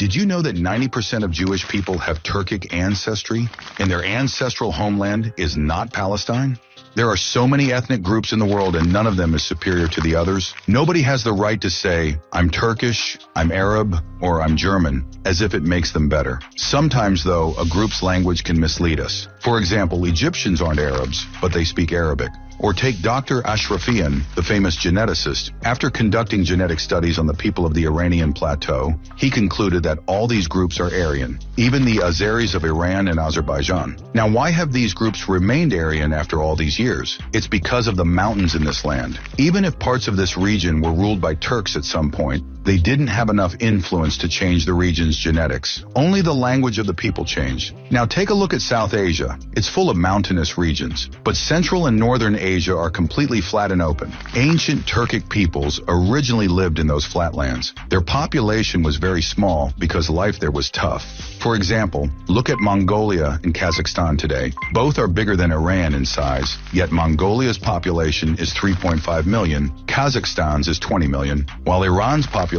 Did you know that 90% of Jewish people have Turkic ancestry, and their ancestral homeland is not Palestine? There are so many ethnic groups in the world and none of them is superior to the others. Nobody has the right to say, I'm Turkish, I'm Arab, or I'm German, as if it makes them better. Sometimes, though, a group's language can mislead us. For example, Egyptians aren't Arabs, but they speak Arabic. Or take Dr. Ashrafian, the famous geneticist. After conducting genetic studies on the people of the Iranian plateau, he concluded that all these groups are Aryan, even the Azeris of Iran and Azerbaijan. Now, why have these groups remained Aryan after all these years? It's because of the mountains in this land. Even if parts of this region were ruled by Turks at some point, they didn't have enough influence to change the region's genetics. Only the language of the people changed. Now take a look at South Asia. It's full of mountainous regions, but Central and Northern Asia are completely flat and open. Ancient Turkic peoples originally lived in those flatlands. Their population was very small because life there was tough. For example, look at Mongolia and Kazakhstan today. Both are bigger than Iran in size, yet Mongolia's population is 3.5 million, Kazakhstan's is 20 million, while Iran's population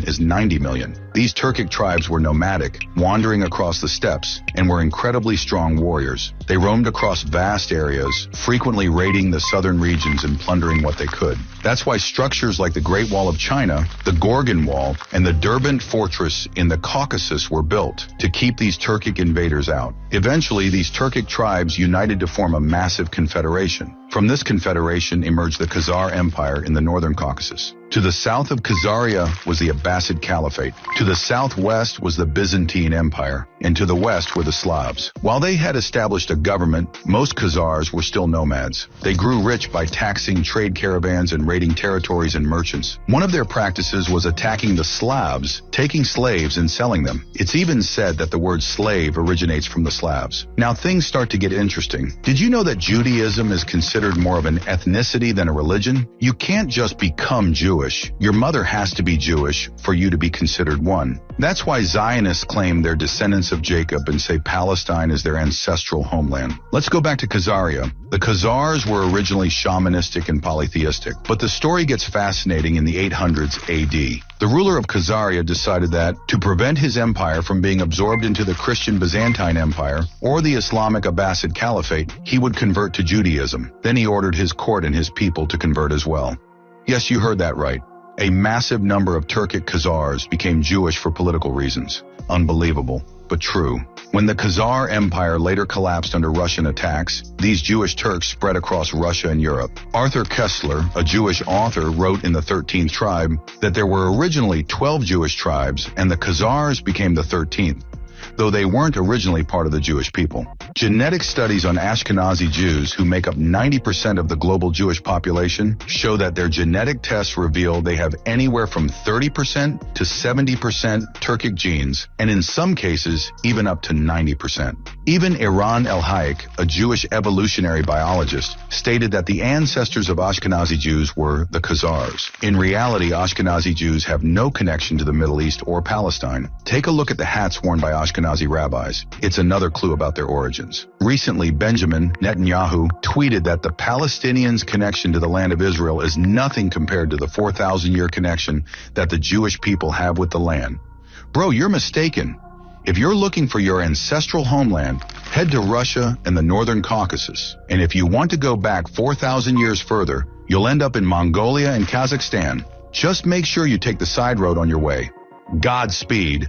is 90 million. These Turkic tribes were nomadic, wandering across the steppes, and were incredibly strong warriors. They roamed across vast areas, frequently raiding the southern regions and plundering what they could. That's why structures like the Great Wall of China, the Gorgon Wall, and the Derbent Fortress in the Caucasus were built to keep these Turkic invaders out. Eventually, these Turkic tribes united to form a massive confederation. From this confederation emerged the Khazar Empire in the northern Caucasus. To the south of Khazaria was the Abbasid Caliphate. To the southwest was the Byzantine Empire, and to the west were the Slavs. While they had established a government, most Khazars were still nomads. They grew rich by taxing trade caravans and raiding territories and merchants. One of their practices was attacking the Slavs, taking slaves and selling them. It's even said that the word slave originates from the Slavs. Now things start to get interesting. Did you know that Judaism is considered more of an ethnicity than a religion? You can't just become Jewish. Your mother has to be Jewish for you to be considered one. That's why Zionists claim they're descendants of Jacob and say Palestine is their ancestral homeland. Let's go back to Khazaria. The Khazars were originally shamanistic and polytheistic, but the story gets fascinating in the 800s AD. The ruler of Khazaria decided that, to prevent his empire from being absorbed into the Christian Byzantine Empire or the Islamic Abbasid Caliphate, he would convert to Judaism. Then he ordered his court and his people to convert as well. Yes, you heard that right. A massive number of Turkic Khazars became Jewish for political reasons. Unbelievable, but true. When the Khazar Empire later collapsed under Russian attacks, these Jewish Turks spread across Russia and Europe. Arthur Koestler, a Jewish author, wrote in the 13th tribe that there were originally 12 Jewish tribes and the Khazars became the 13th, though they weren't originally part of the Jewish people. Genetic studies on Ashkenazi Jews, who make up 90% of the global Jewish population, show that their genetic tests reveal they have anywhere from 30% to 70% Turkic genes, and in some cases, even up to 90%. Even Iran El-Hayek, a Jewish evolutionary biologist, stated that the ancestors of Ashkenazi Jews were the Khazars. In reality, Ashkenazi Jews have no connection to the Middle East or Palestine. Take a look at the hats worn by Ashkenazi rabbis. It's another clue about their origins. Recently, Benjamin Netanyahu tweeted that the Palestinians' connection to the land of Israel is nothing compared to the 4,000-year connection that the Jewish people have with the land. Bro, you're mistaken. If you're looking for your ancestral homeland, head to Russia and the Northern Caucasus. And if you want to go back 4,000 years further, you'll end up in Mongolia and Kazakhstan. Just make sure you take the side road on your way. Godspeed.